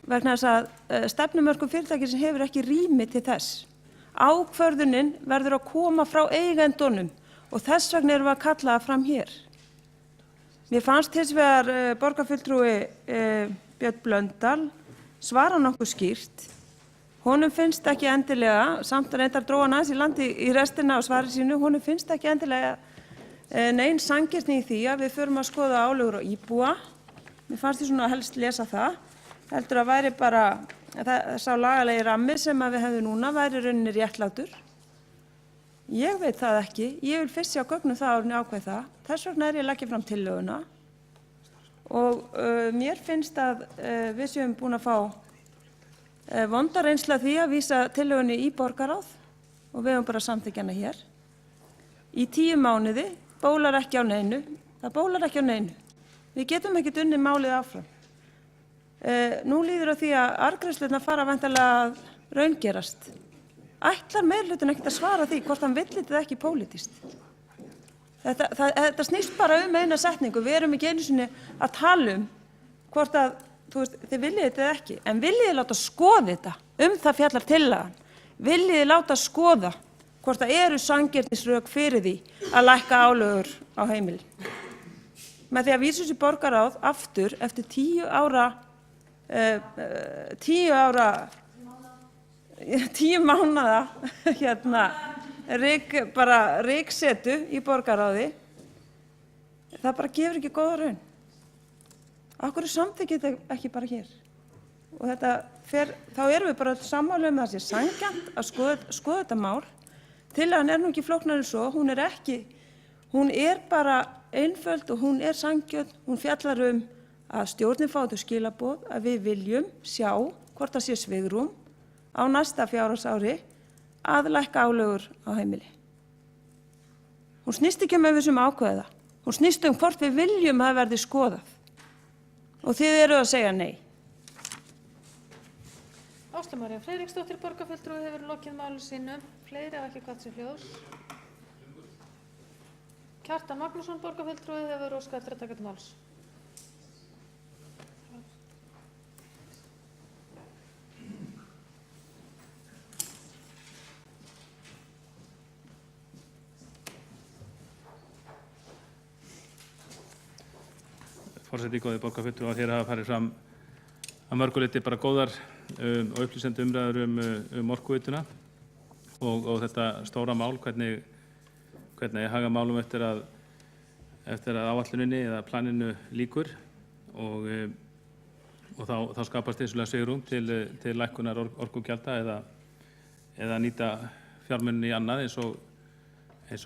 vegna þess að stefnumörkun fyrirtækisins hefur ekki rými til þess. Ákvörðunin verður að koma frá eigendunum og þess vegna erum við að kalla það fram hér. Mér fannst hins vegar borgarfulltrúi Björn Blöndal svara nokkuð skýrt. Honum finnst ekki endilega, samt reyndar dró hann aðeins í landi í restina á svari sínu, honum finnst ekki endilega nein sanngirni í því að við förum að skoða álögur á íbúa. Mér fannst því svona helst lesa það. Heldur að væri bara, sá lagalegi rammi sem við hefðum núna væri rauninni réttlátur. Ég veit það ekki. Ég vil fyrst sjá gögnum það árin ákveð það. Þess vegna ég að leggja fram tillöguna. Og mér finnst að við séum búin að fá vonda reynslu af því að vísa tillögunni í borgarráð og við höfum bara samþykkja hana hér. Í 10 mánuði bólar ekki á neinu. Það bólar ekki á neinu. Við getum ekki unnið málið áfram. Nú líður á því að arðgreiðslurnar fara væntanlega að raungerast. Ætlar meirihlutin ekkert að svara því hvort hann vill þetta ekki pólitískt. Þetta snýst bara eina setningu. Við erum ekki einu sinni að tala hvort að þið viljið þetta ekki, en viljið láta skoða þetta, það fjallar tillagan. Viljið láta skoða hvort það eru sanngirnisrök fyrir því að lækka álögur á heimilin. Með því að vísa þessu borgarráð aftur eftir 10 mánaða ryksetu í borgarráði, það bara gefur ekki góða raun. Af hverju samþykkið þetta ekki bara hér? Og þá erum við bara sammála að það sé sanngjarnt að skoða þetta mál. Tillagan nú ekki flóknari en svo, hún er bara einföld og hún sanngjörn, hún fjallar að stjórnin fái þau skilaboð að við viljum sjá hvort það sé svigrúm á næsta fjárhagsári að lækka álögur á heimili. Hún snýst ekki við sem ákveða það. Hún snýst hvort við viljum að það verði skoðað. Og þið eruð að segja nei. Áslaug María Friðriksdóttir borgarfulltrúi hefur lokið máli sínu. Fleiri hafa ekki kvatt sér hljóðs. Kjartan Magnússon borgarfulltrúi hefur óskað eftir að taka til máls. Forseti, góðir borgarfulltrúar, hér hafa farið fram að mörgu leyti bara góðar og upplýsandi umræður orkuveituna og þetta stóra mál, hvernig haga málum eftir að áætluninni eða planinu lýkur og þá skapast vissulega svigrúm til lækkunar orkugjalda eða nýta fjármunni í annað eins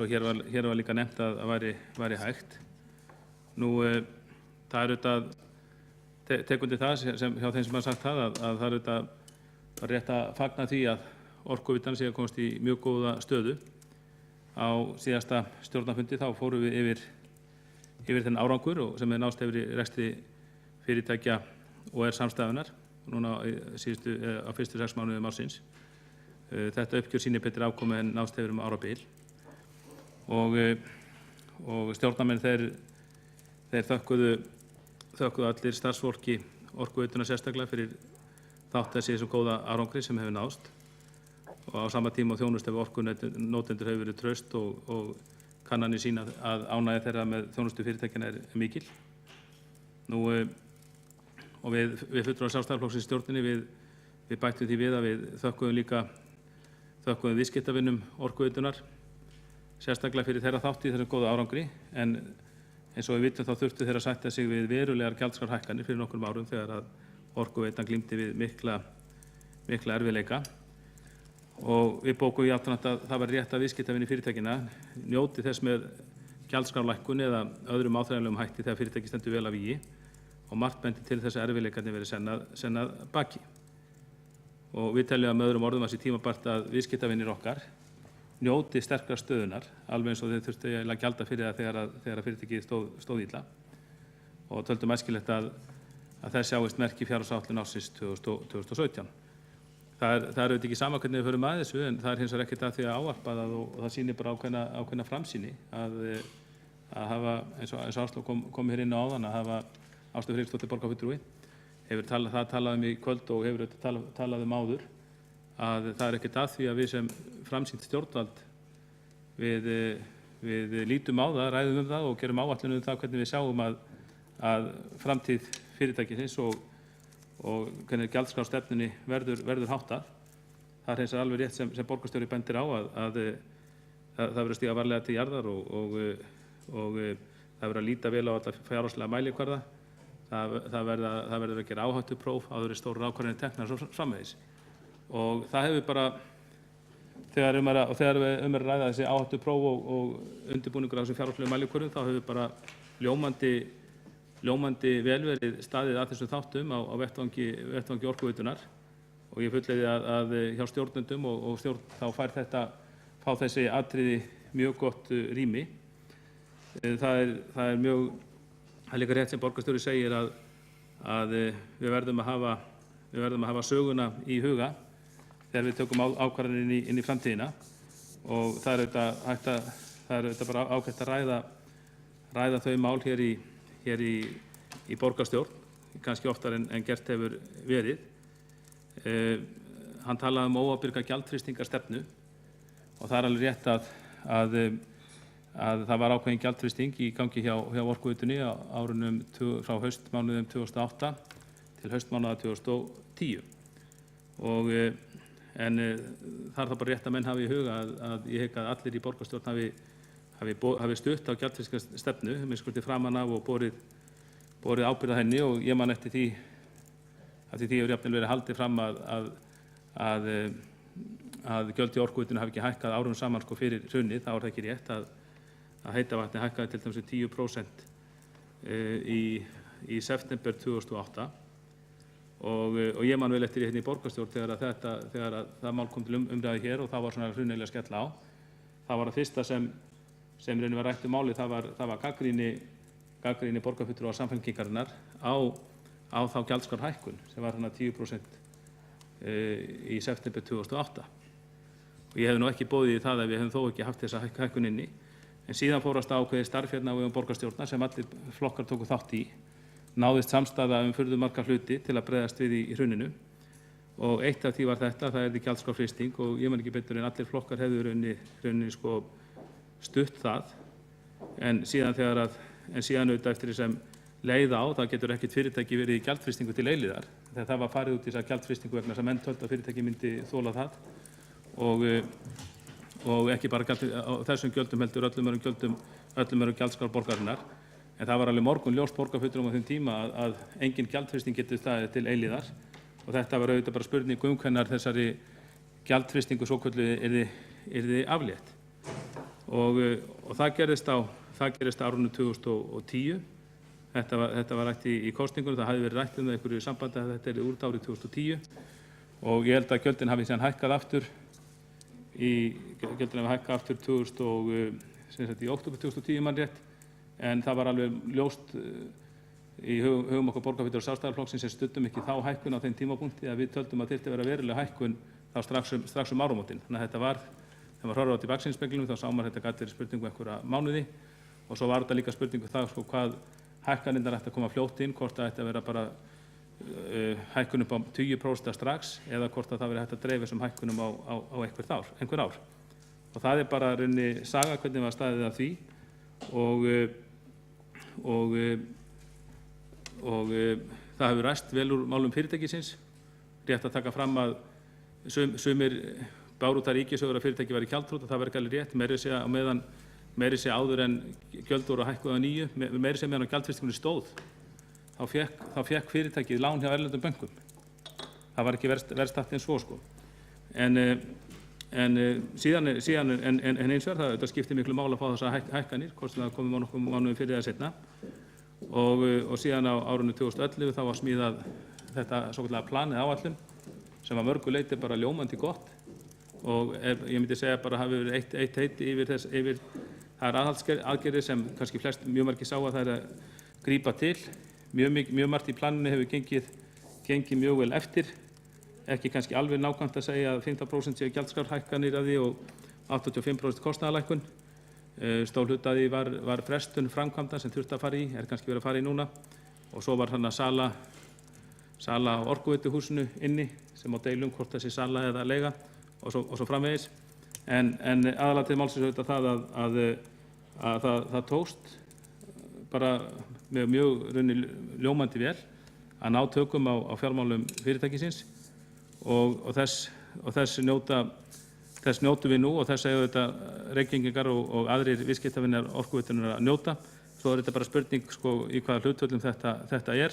og hér var líka nefnt að væri hægt. Nú það auðvitað tekundi það sem hjá þeim sem hafa sagt það að það auðvitað var rétt að fagna því að Orkuveitan sé að komast í mjög góða stöðu. Á síðasta stjórnarfundi þá fórum við yfir þennan árangur og sem náðst hefur í rekstri fyrirtækja og samstæðunar núna á fyrstu 6 mánuðum ársins. Þetta uppgjör sýnir betri afkomu en náðst hefur árabil og stjórnarmenn þeir þökkuðu allir starfsfólki Orkuveituna sérstaklega fyrir þátt að sé þessum góða árangri sem hefur náðst og á sama tíma og þjónustu ef orkunótendur hefur verið traust og kannanir sýna að ánægja þeirra með þjónustu fyrirtækjanna mikil. Nú og við fulltrúar Sjálfstæðisflokksins í stjórninni við bættum því við að við þökkuðum viðskiptavinum Orkuveitunar sérstaklega fyrir þeirra þátt í þessum góða árangri en eins og við vitum þá þurftu þeir að sætta sig við verulegar gjaldskrárhækkanir fyrir nokkrum árum þegar að Orkuveitan glímdi við mikla erfiðleika og við bókum jafnframt að það var rétt að viðskiptavinir fyrirtækina njóti þess með gjaldskrárlækkun eða öðrum áþreifanlegum hætti þegar fyrirtæki stendur vel að vígi og margt bendi til þess að erfiðleikarnir verið sennað baki. Og við teljum að með öðrum orðum að sé tímabært að viðskiptavinir okkar njóti sterkar stöðunar, alveg eins og þeir þurftu að gjalda fyrir það þegar fyrirtækið stóð illa, og töldum æskilegt að þess sjáist merki fjárhagsáætlun ársins 2017. Það er auðvitað ekki sama hvernig við förum að þessu, en það er hins vegar ekkert að því að ávarpa það, og það sýnir bara ákveðna framsýni að hafa, eins og Áslaug kom hér inn á áðan, að hafa Áslaug Friðriksdóttir borgarfulltrúi hefur talað í kvöld og hefur talað áður, að það er ekkert að því að við sem framsýnt stjórnvald við lítum á það, ræðum það og gerum áætlun það hvernig við sjáum að framtíð fyrirtækisins og hvernig gjaldskrárstefnunni verður háttað. Það er hins vegar alveg rétt sem borgarstjóri bendir á að það verður stíga varlega til jarðar og það verður að líta vel á alla fjárhagslega mælikvarða. Það verður að gera áhættupróf áður en stórar ákvarðanir teknar svo framvegis. Og það hefur bara, þegar við að ræða þessi áhættupróf og undirbúningur á þessum fjárhagslegu mælikvörðum, þá hefur bara ljómandi vel verið staðið að þessum þáttum á vettvangi Orkuveitunnar, og ég fullyrði að hjá stjórnendum og stjórn þá fá þessi atriði mjög gott rými. Það er líka rétt sem borgarstjóri segir að við verðum að hafa söguna í huga þegar við tökum ákvarðanir inn í framtíðina, og það er auðvitað bara ágætt að ræða þau mál hér í borgarstjórn, kannski oftar en gert hefur verið. Hann talaði óábyrga gjaldfrystingarstefnu, og það er alveg rétt að það var ákveðin gjaldfrysting í gangi hjá Orkuveitunni á árunum frá haustmánuðum 2008 til haustmánuða 2010. En það er það bara rétt að menn hafi í huga að ég hygg að allir í borgarstjórn hafi stutt á gjaldfrystingarstefnu, miskusti framan af og borið ábyrgð á henni, og ég man eftir því að því hefur jafnvel verið haldið fram að gjöld í Orkuveitunni hafi ekki hækkað árum saman fyrir hrunið. Það var það ekki rétt að heita vatni hækkaði til dæmis 10% í september 2008, og ég man vel eftir hérna í borgarstjórn þegar það mál kom til umræðu hér og það var svona hrunilega skella á. Það var það fyrsta sem reyni var rætt máli, það var gagnrýni borgarfulltrúa Samfylkingarinnar á þá gjaldskrárhækkun sem var 10% í september 2008. Og ég hef nú ekki boðið í það að við hefum þó ekki haft þessa hækkun inni, en síðan fórast ákveðið starf hérna á vegum borgarstjórnar sem allir flokkar tóku þátt í, náðist samstaða furðu marga hluti til að bregðast við í hruninu, og eitt af því var þetta, það er gjaldskrárfrysting, og ég man ekki betur en allir flokkar hefðu rauninni stutt það, en síðan auðvitað eftir því sem leið á, það getur ekkert fyrirtæki verið í gjaldfrystingu til eilíðar, þegar það var farið út í þessa gjaldfrystingu vegna þess að menn töldu að fyrirtæki myndi þola það, og ekki bara á þessum gjöldum heldur öllum öðrum gjaldskrár borgarinnar. En það var alveg morgun ljóst borgarfulltrúum á þeim tíma að engin gjaldfrysting getur staðið til eilíðar, og þetta var auðvitað bara spurning hvenær þessari gjaldfrystingu svokölluðu yrði aflétt. Og það gerist á árinu 2010. Þetta var rætt í kosningunum, það hafði verið rætt það einhverju sambandi að þetta úr árið 2010, og ég held að gjöldin hafi síðan hækkað aftur í október 2010 mann rétt, en það var alveg ljóst í hugum okkar borgarfulltrúa Sjálfstæðisflokksins sem studdum ekki þá hækkun á þeim tímapunkti að við töldum að þyrfti að vera veruleg hækkun þá strax áramótin. Þannig að þetta var, þegar maður horfði á til baksýnisspeglinum, þá sá maður þetta gat verið spurningu einhverja mánuði, og svo var þetta líka spurningu það hvað hækkanirnar ætti að koma fljótt inn, hvort það ætti að vera bara hækkun upp á 20% strax, eða hvort það verið hægt að dreifa þessum hækkunum á einhver ár. Og það er bara rauninni saga hvernig var staðið að því, og það hefur ræst vel úr málum fyrirtækisins. Rétt að taka fram að sumir báru út að ríkissjóður að fyrirtæki væri gjaldþrota, það var ekki alveg rétt, meira segja áður en gjöld voru hækkuð að nýju, meira segja meðan á gjaldfrystingunni stóð, þá fékk fyrirtækið lán hjá erlendum bönkum. Það var ekki verst statt en svo, En eins vegar þetta skiptir miklu máli að fá þessar hækkanir, hvort sem það komið nokkrum mánuðum fyrir eða seinna. Og síðan á árinu 2011 þá var smíðað þetta svokallaða planið áætlun, sem að mörgu leyti bara ljómandi gott, og ég myndi segja bara hafi verið eitt heiti yfir það er aðhaldsaðgerðir sem kannski mjög margir sá að það er að grípa til. Mjög margt í planinu hefur gengið mjög vel eftir, ekki kannski alveg nákvæmt að segja að 15% séu gjaldskrárhækkanir af því og 85% kostnaðarlækkun. Stór hluti af því var frestun framkvæmda sem þurfti að fara í, kannski verið að fara í núna, og svo var þarna sala á Orkuveituhúsinu inni sem á deilum hvort þessi sala eða leiga og svo framvegis. En aðalatrið málsins auðvitað það að það tókst bara með mjög ljómandi vel að ná tökum á fjármálum fyrirtækisins og þess njótum við nú og þess að auðvitað Reykvíkingar og aðrir viðskiptavinir Orkuveitunnar að njóta. Svo er þetta bara spurning í hvaða hlutföllum þetta er.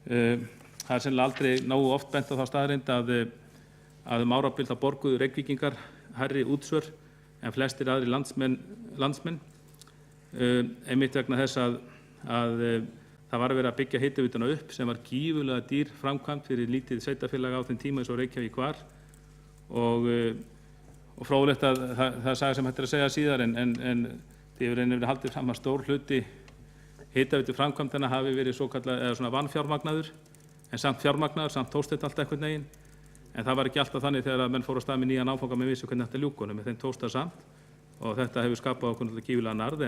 Það er sennilega aldrei nógu oft bent á þá staðreynd að árabil þá borguðu Reykvíkingar hærri útsvör en flestir aðrir landsmenn einmitt vegna þess að það var verið að byggja hitaveituna upp sem var gífurlega dýr framkvæmd fyrir lítið sveitarfélag á þeim tíma eins og Reykjavík var og fróðlegt að það er saga sem hægt er að segja síðar en því hefur einnig verið haldið fram að stór hluti hitaveitu framkvæmdana hafi verið svokallað eða svona vanfjármagnaður en samt fjármagnaður, samt tókst þetta allt einhvern veginn en það var ekki alltaf þannig þegar að menn fóru á stað með nýjan áfanga með vissu hvernig þetta ljúkunum en þeim tókst það samt og þetta hefur skapað okkur náttúrulega gífurlega narð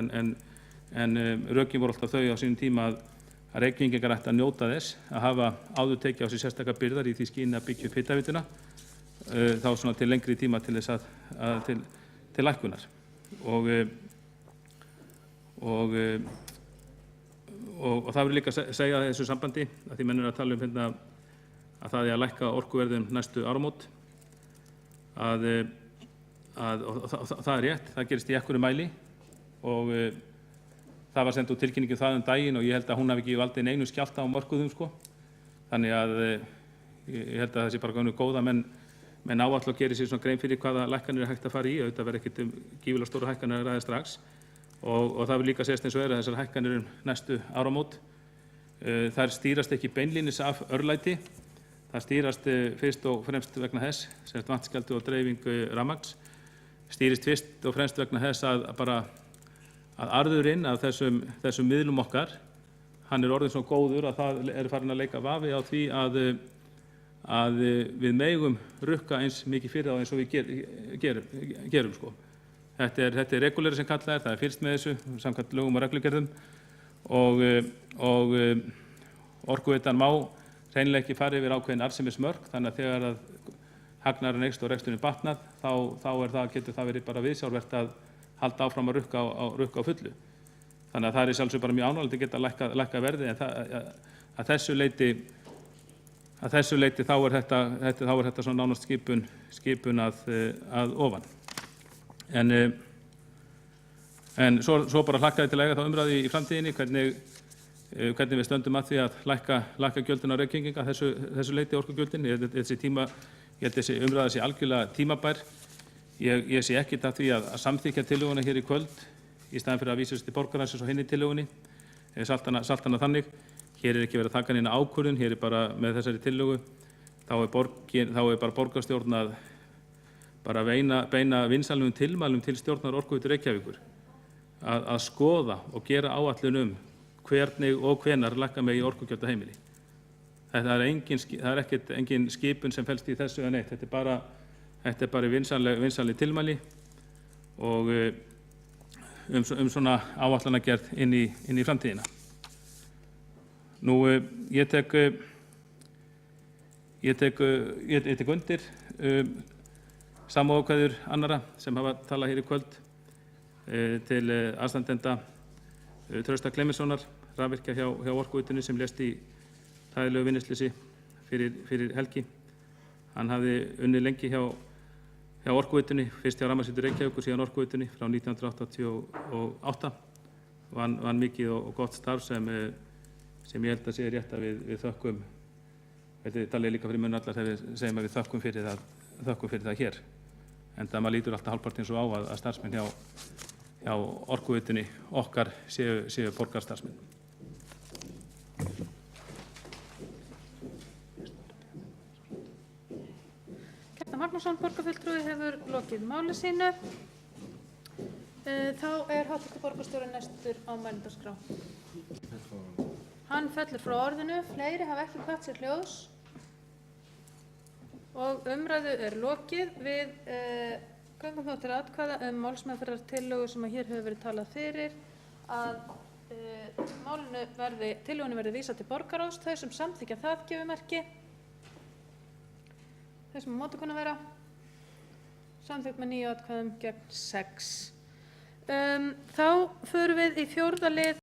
en rökin voru alltaf þau á sínum tíma að Reykvíkingar ættu að njóta þess að hafa áður tekið á sig sérstakar byrðar í því skyni að byggja upp hitaveituna þá svona til lengri tíma til þess til lækkunar og það verður líka að segja þessu sambandi að því menn eru að tala að það er að lækka orkuverðum næstu áramót og það er rétt, það gerist í einhverju mæli og það var sendt út tilkynningum það daginn og ég held að hún hafi ekki valdið neinu skjálfta á mörkuðum þannig að ég held að það sé bara gömnu góð að menn áætla og gerir sér svona grein fyrir hvaða lækkanir er hægt að fara í auðvitað verður ekkert gífurlega stóra hækkanir að ræða strax og það vil líka sést eins og að þessar hækkanir næstu áramót þær stýrast ekki beinlínis af örlæti það stýrast fyrst og fremst vegna þess sem vatnsgjaldi og dreifingu rafmagns stýrist fyrst og fremst vegna þess að arðurinn af þessum miðlum okkar hann er orðinn svo góður að það er farin að leika vafi á því að við megum rukka eins mikið fyrir það eins og við gerum Þetta er reguleri sem kallað það er fylgst með þessu samkvæmt lögum og reglugerðum og Orkuveitan má hreinlega ekki fara yfir ákveðin arðsemismörk þannig að þegar að hagnaðurinn eykst og reksturinn batnað þá getur það verið bara viðsjárvert að halda áfram að rukka á fullu. Þannig að það er í sjálfsög bara mjög ánægjulegt að geta lækka verði en að þessu leyti þá er þetta svona nánast skipun að ofan. En svo bara hlakkaði til að eiga þá umræðu í framtíðinni hvernig við stöndum að því að lækka gjöldin á Reykvíkinga þessu leyti orkugjöldin. Ég held þessi umræða sé algjörlega tímabær. Ég sé ekkert að því að samþykkja tillöguna hér í kvöld í staðinn fyrir að vísa til borgarráðsins og hinni tillögunni. Saltana þannig. Hér er ekki verið að taka neina ákvörðun, hér er bara með þessari tillögu. Þá er bara borgarstjórn að bara beina vinsamlegum tilmælum til stjórnar Orkuveitu Reykjavíkur að skoða og gera áætlun hvernig og hvenær lækka megi orkugjöld á heimili. Það er engin skipun sem felst í þessu eða neitt. Þetta er bara vinsamleg tilmæli og svona áætlanagerð inn í framtíðina. Nú, ég tek undir samúðarkveðjur annarra sem hafa talað hér í kvöld til aðstandenda Trausta Klemenssonar, rafvirkja hjá Orkuveitunni sem lést í hræðilegu vinnuslysi fyrir helgi. Hann hafði unnið lengi hjá Orkuveitunni, fyrst hjá Rafmagnsveitu Reykjavíkur, síðan Orkuveitunni frá 1988. Vann mikið og gott starf sem ég held að sé rétt að við þökkum, þetta talið líka fyrir munn allar þegar við segjum að við þökkum fyrir það hér. En það maður lítur alltaf hálfpartinn svo á að starfsmenn hjá Orkuveitunni okkar séu borgarstarfsmenn. Kjartan Magnússon. Ólafsson, borgarfulltrúi, hefur lokið máli sínu. Þá er hv. borgarstjóri næstur á mælendaskrá. Hann fellur frá orðinu. Fleiri hafa ekki kvatt sér hljóðs og umræðu er lokið. Við göngum þá til atkvæða málsmeðferðartillögu sem hér hefur verið talað fyrir, að tillögunni verði vísað til borgarráðs. Þau sem samþykkja það gefi merki. Þau sem á móti kunna vera. Samþykkt með 9 atkvæðum gegn 6. Þá förum við í 4. lið